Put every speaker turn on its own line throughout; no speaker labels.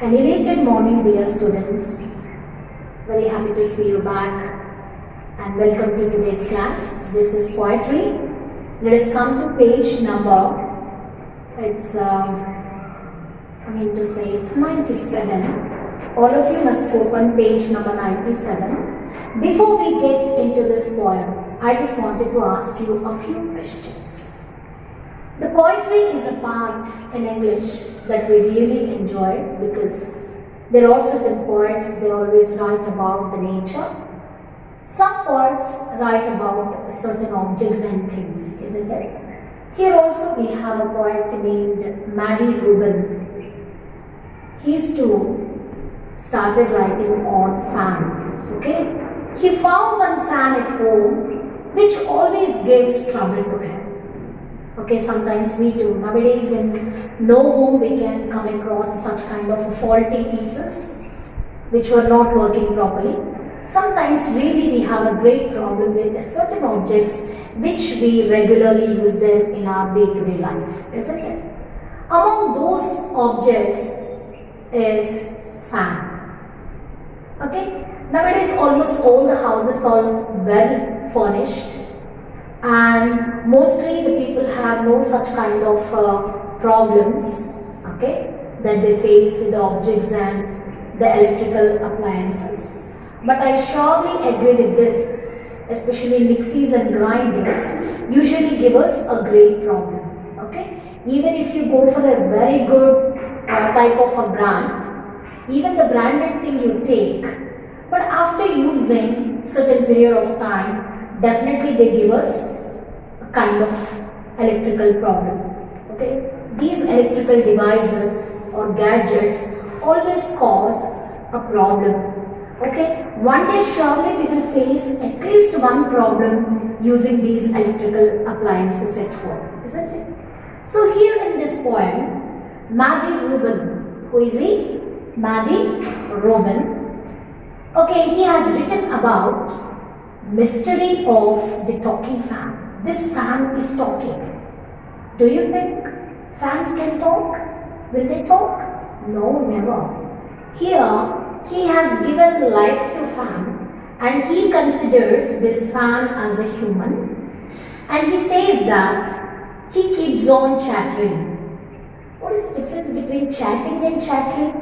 An elated morning, dear students. Very happy to see you back and welcome to today's class. This is poetry. Let us come to page number, it's 97. All of you must open page number 97. Before we get into this poem, I just wanted to ask you a few questions. The poetry is a part in English that we really enjoy because there are certain poets, they always write about the nature. Some poets write about certain objects and things, isn't it? Here also we have a poet named Maddie Rubin. He used to started writing on fan, okay? He found one fan at home which always gives trouble to him. Okay, sometimes we too. Nowadays in no home we can come across such kind of faulty pieces which were not working properly. Sometimes really we have a great problem with certain objects which we regularly use them in our day-to-day life, isn't it? Among those objects is fan. Okay, nowadays almost all the houses are well furnished and mostly the people have no such kind of problems, okay, that they face with the objects and the electrical appliances. But I surely agree with this, especially mixies and grinders usually give us a great problem, okay. Even if you go for a very good type of a brand, even the branded thing you take, but after using certain period of time, definitely they give us a kind of electrical problem, okay. These electrical devices or gadgets always cause a problem, okay. One day surely we will face at least one problem using these electrical appliances at home, isn't it? So here in this poem, Maddie Rubin, who is he? Maddie Rubin. Okay, he has written about mystery of the talking fan. This fan is talking. Do you think fans can talk? Will they talk? No, never. Here, he has given life to fan and he considers this fan as a human and he says that he keeps on chattering. What is the difference between chatting and chattering?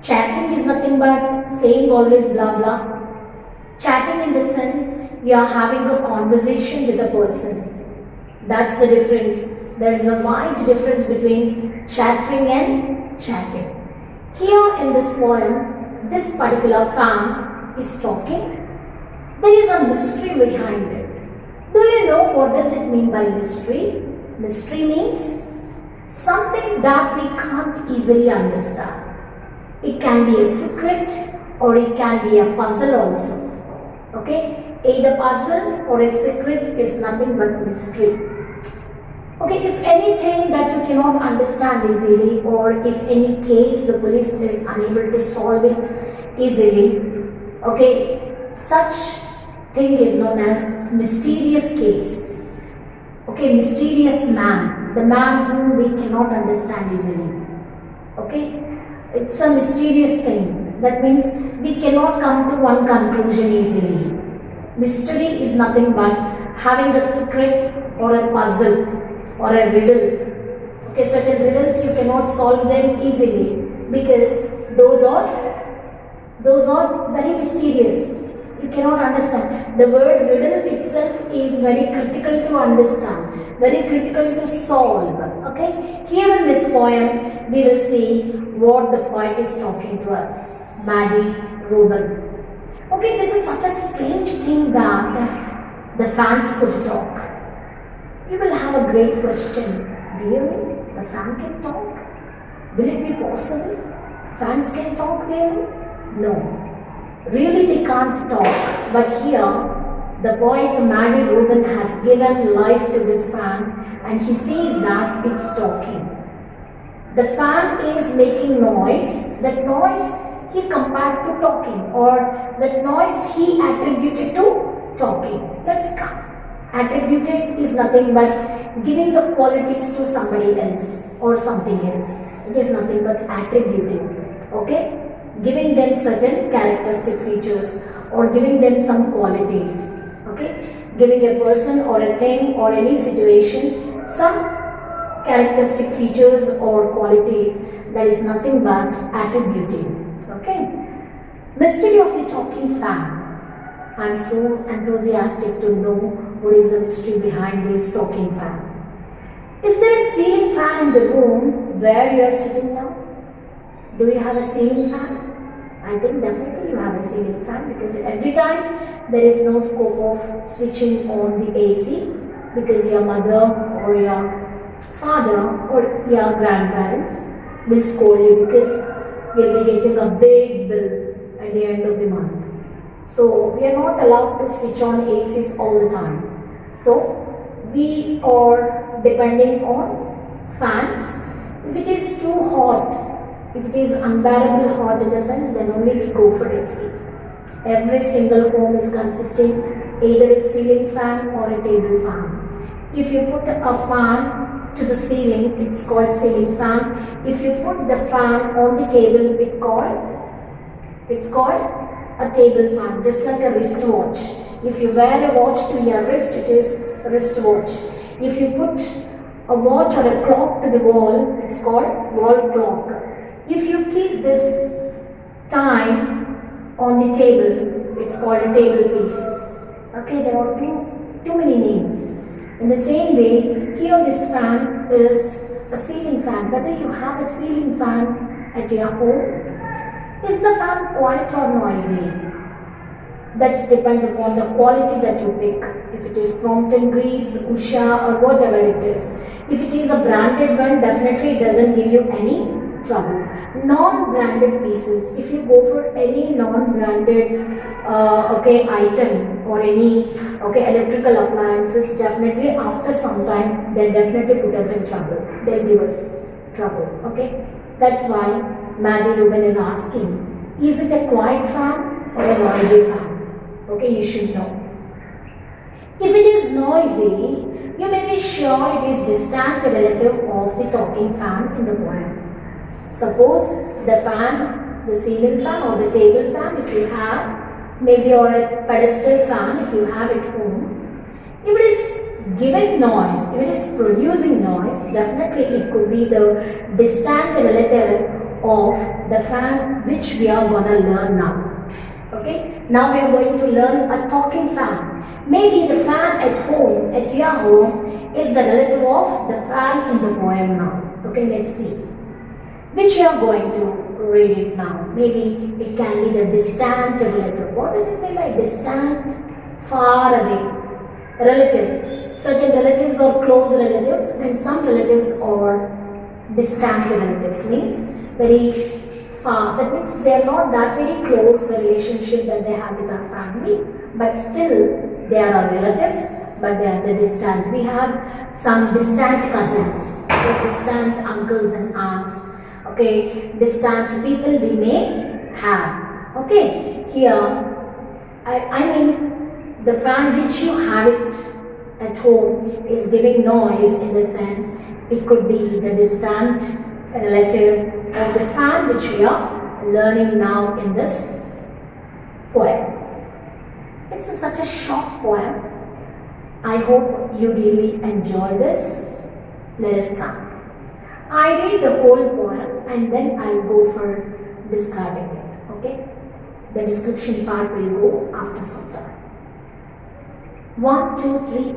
Chatting is nothing but saying always blah blah. Chatting in the sense we are having a conversation with a person. That's the difference. There is a wide difference between chattering and chatting. Here in this poem, this particular fan is talking. There is a mystery behind it. Do you know what does it mean by mystery? Mystery means something that we can't easily understand. It can be a secret or it can be a puzzle also. Okay, either puzzle or a secret is nothing but mystery. Okay, if anything that you cannot understand easily or if any case the police is unable to solve it easily, okay, such thing is known as mysterious case. Okay, mysterious man, the man whom we cannot understand easily. Okay, it's a mysterious thing. That means we cannot come to one conclusion easily. Mystery is nothing but having a secret or a puzzle or a riddle. Okay, certain riddles you cannot solve them easily because those are very mysterious. You cannot understand. The word riddle itself is very critical to understand, very critical to solve. Okay, here in this poem we will see what the poet is talking to us, Maddie Rubin. Okay, this is such a strange thing that the fans could talk. You will have a great question. Really? The fan can talk? Will it be possible? Fans can talk really? No. Really they can't talk. But here, the poet Maddie Rubin has given life to this fan and he says that it's talking. The fan is making noise. That noise he compared to talking or that noise he attributed to talking. Let's come. Attributed is nothing but giving the qualities to somebody else or something else. It is nothing but attributing. Okay? Giving them certain characteristic features or giving them some qualities. Okay? Giving a person or a thing or any situation some characteristic features or qualities, that is nothing but attributing. Okay? Mystery of the talking fan. I am so enthusiastic to know what is the mystery behind this talking fan. Is there a ceiling fan in the room where you are sitting now? Do you have a ceiling fan? I think definitely you have a ceiling fan, because every time there is no scope of switching on the AC because your mother or your father or your grandparents will scold you because you'll be getting a big bill at the end of the month. So we are not allowed to switch on ACs all the time. So we are depending on fans. If it is too hot, if it is unbearable hot in the sense, then only we go for AC. Every single home is consisting either a ceiling fan or a table fan. If you put a fan to the ceiling, it's called ceiling fan. If you put the fan on the table, it's called a table fan, just like a wristwatch. If you wear a watch to your wrist, it is a wristwatch. If you put a watch or a clock to the wall, it's called wall clock. If you keep this time on the table, it's called a table piece. Okay, there are too many names. In the same way, here this fan is a ceiling fan. Whether you have a ceiling fan at your home, is the fan quiet or noisy? That depends upon the quality that you pick. If it is Crompton Greaves, Usha or whatever it is. If it is a branded one, definitely it doesn't give you any trouble. Non-branded pieces, if you go for any non-branded item or any electrical appliances, definitely after some time they'll definitely put us in trouble. They'll give us trouble. Okay, that's why Maddie Rubin is asking, is it a quiet fan or a noisy fan? Okay, you should know. If it is noisy, you may be sure it is distant relative of the talking fan in the poem. Suppose the fan, the ceiling fan or the table fan, if you have, maybe or a pedestal fan if you have at home, if it is giving noise, if it is producing noise, definitely it could be the distant relative of the fan which we are going to learn now. Okay, now we are going to learn a talking fan. Maybe the fan at home, at your home, is the relative of the fan in the poem now. Okay, let's see. Which you are going to read it now. Maybe it can be the distant relative. What does it mean by distant? Far away. Relative. Certain relatives are close relatives and some relatives are distant relatives. Means very far. That means they are not that very close a relationship that they have with our family, but still they are our relatives, but they are the distant. We have some distant cousins, distant uncles and aunts. Okay, distant people we may have. Okay, here I mean the fan which you have it at home is giving noise in the sense it could be the distant relative of the fan which we are learning now in this poem. It's such a short poem. I hope you really enjoy this. Let us come. I read the whole poem and then I'll go for describing it. Okay? The description part will go after some time. 1, 2, 3,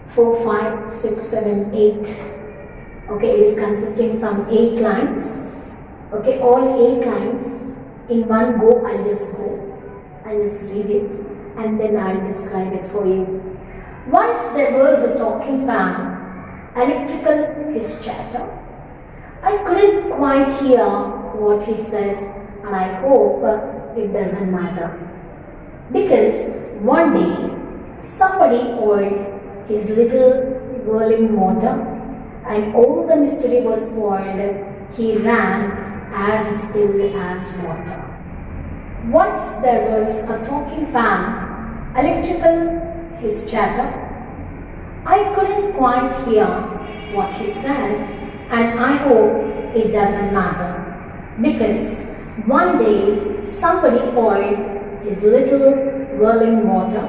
4, 5, 6, 7, 8. Okay, it is consisting some 8 lines. Okay, all 8 lines in one go. I'll just read it and then I'll describe it for you. Once there was a talking fan, electrical his chatter. I couldn't quite hear what he said, and I hope it doesn't matter. Because one day somebody oiled his little whirling motor, and all the mystery was spoiled. He ran as still as water. Once there was a talking fan, electrical his chatter. I couldn't quite hear what he said, and I hope it doesn't matter, because one day somebody oiled his little whirling motor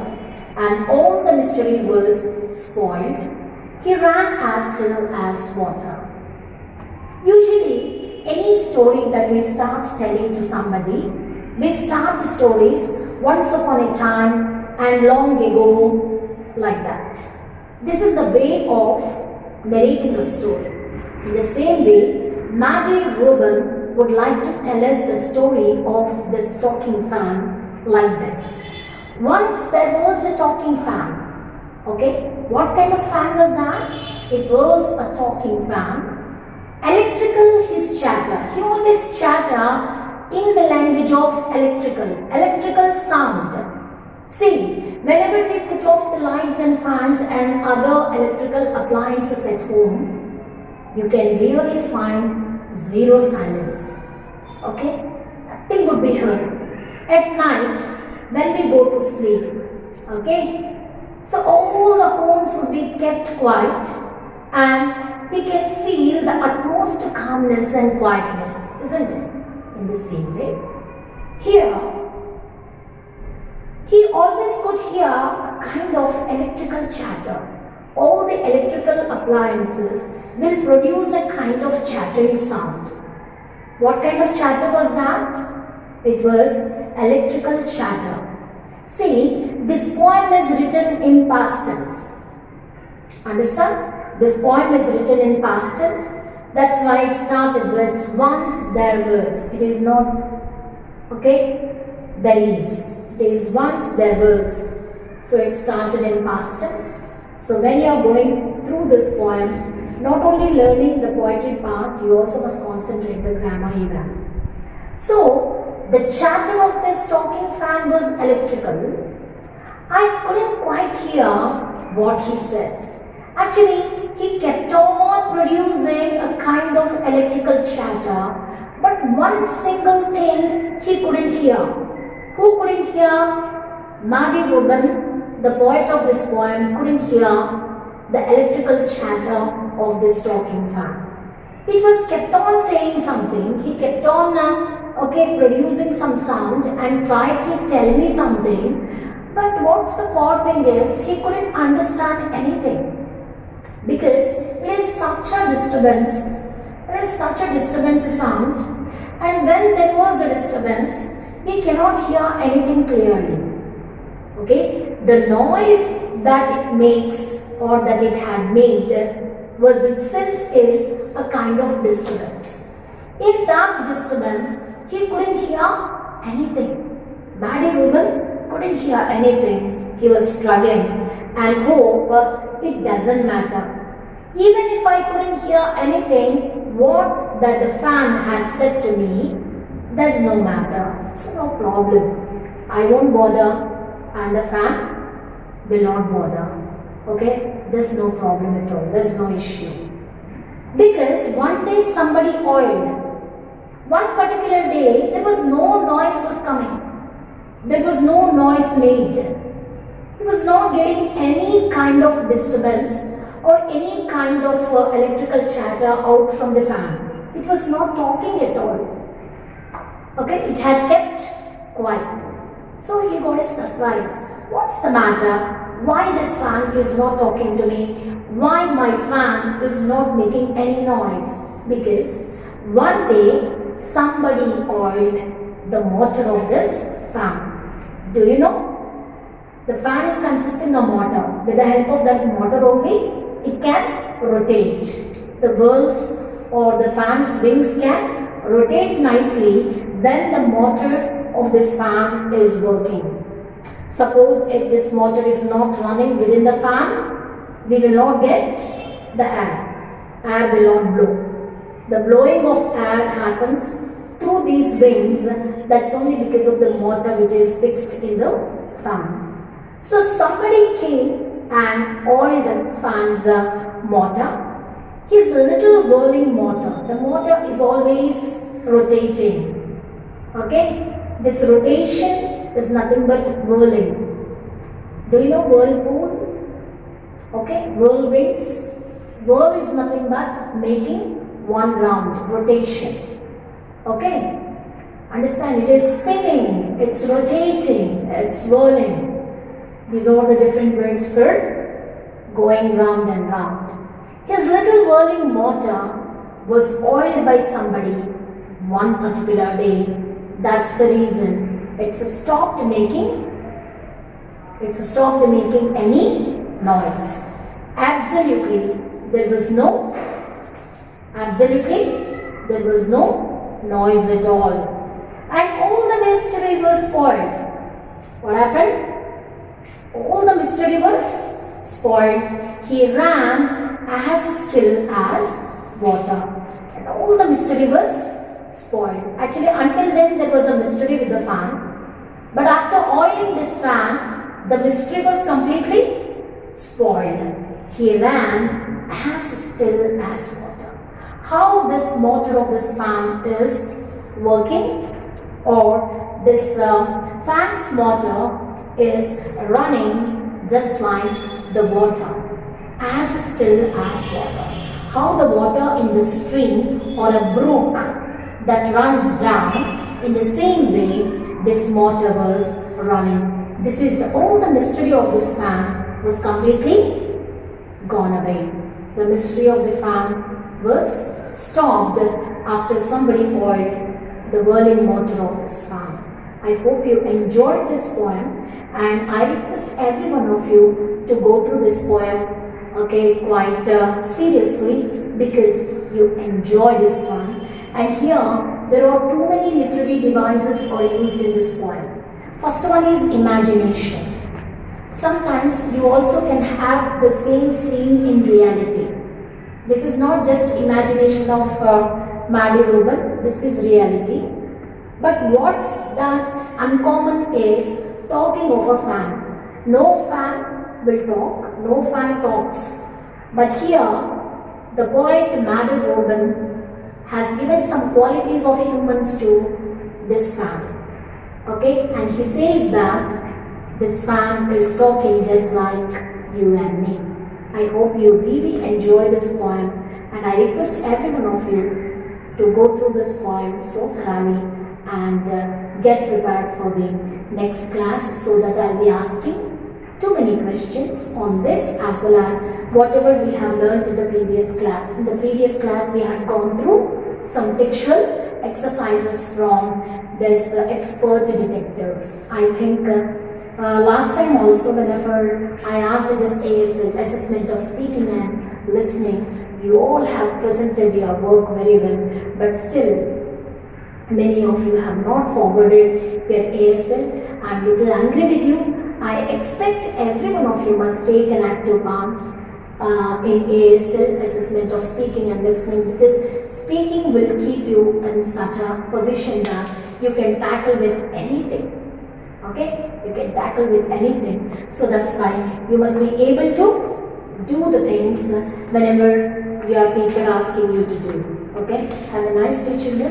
and all the mystery was spoiled. He ran as still as water. Usually, any story that we start telling to somebody, we start the stories once upon a time and long ago, like that. This is the way of narrating a story. In the same way, Maddie Rubin would like to tell us the story of this talking fan like this. Once there was a talking fan. Okay, what kind of fan was that? It was a talking fan. Electrical, his chatter. He always chatter in the language of electrical sound. See, whenever we put off the lights and fans and other electrical appliances at home, you can really find zero silence. Okay? Nothing would be heard. At night, when we go to sleep. Okay? So all the homes would be kept quiet and we can feel the utmost calmness and quietness, isn't it? In the same way. Here, he always could hear a kind of electrical chatter. All the electrical appliances will produce a kind of chattering sound. What kind of chatter was that? It was electrical chatter. See, this poem is written in past tense. Understand? This poem is written in past tense. That's why it started with once there was. It is not, okay, there is. It is once there was. So it started in past tense. So when you are going through this poem, not only learning the poetry part, you also must concentrate the grammar even. So the chatter of this talking fan was electrical. I couldn't quite hear what he said. Actually, he kept on producing a kind of electrical chatter, but one single thing he couldn't hear. Who couldn't hear? Maddie Rubin, the poet of this poem, couldn't hear the electrical chatter of this talking fan. It was kept on saying something. He kept on producing some sound and tried to tell me something. But what's the poor thing is, he couldn't understand anything. Because it is such a disturbance. It is such a disturbance sound. And when there was a disturbance, we cannot hear anything clearly. Okay? The noise that it makes or that it had made was itself is a kind of disturbance. In that disturbance, he couldn't hear anything. Maddie Rubin couldn't hear anything. He was struggling and hope it doesn't matter. Even if I couldn't hear anything, what that the fan had said to me, there's no matter. So no problem. I won't bother and the fan will not bother. Okay? There's no problem at all. There's no issue. Because one day somebody oiled. One particular day there was no noise was coming. There was no noise made. He was not getting any kind of disturbance or any kind of electrical chatter out from the fan. It was not talking at all. Okay, it had kept quiet. So he got a surprise. What's the matter? Why this fan is not talking to me? Why my fan is not making any noise? Because one day somebody oiled the motor of this fan. Do you know? The fan is consisting of motor. With the help of that motor only, it can rotate. The wheels or the fan's wings can rotate nicely when the motor of this fan is working. Suppose if this motor is not running within the fan, we will not get the air. Air will not blow. The blowing of air happens through these wings. That's only because of the motor which is fixed in the fan. So somebody came and oiled the fan's motor. His little whirling motor. The motor is always rotating. Okay? This rotation is nothing but whirling. Do you know whirlpool? Okay, whirlwinds. Whirl is nothing but making one round, rotation. Okay, understand, it is spinning, it's rotating, it's whirling. These are the different words for going round and round. His little whirling motor was oiled by somebody one particular day. That's the reason it's stopped making any noise. Absolutely, there was no noise at all. And all the mystery was spoiled. What happened? All the mystery was spoiled. He ran as still as water. And all the mystery was spoiled. Actually, until then there was a mystery with the fan. But after oiling this fan, the mystery was completely spoiled. He ran as still as water. How this motor of this fan is working, or this fan's motor is running just like the water, as still as water. How the water in the stream or a brook that runs down, in the same way this motor was running. This is all the mystery of this fan was completely gone away. The mystery of the fan was stopped after somebody oiled the whirling motor of this fan. I hope you enjoyed this poem, and I request every one of you to go through this poem, okay, quite seriously, because you enjoy this one. And here there are too many literary devices are used in this poem. First one is imagination. Sometimes you also can have the same scene in reality. This is not just imagination of Maddie Rubin, this is reality. But what's that uncommon is talking of a fan. No fan will talk, no fan talks. But here, the poet Maddie Rubin has given some qualities of humans to this fan. Okay, and he says that this fan is talking just like you and me. I hope you really enjoy this poem, and I request every one of you to go through this poem so thoroughly and get prepared for the next class, so that I'll be asking too many questions on this as well as whatever we have learned in the previous class. In the previous class we had gone through some textual exercises from this expert detectives. I think last time also, whenever I asked this ASL, assessment of speaking and listening, you all have presented your work very well, but still many of you have not forwarded your ASL. I am little angry with you. I expect every one of you must take an active part in ASL, assessment of speaking and listening, because speaking will keep you in such a position that you can tackle with anything. Okay, you can tackle with anything. So that's why you must be able to do the things whenever your teacher asking you to do. Okay, have a nice day, children.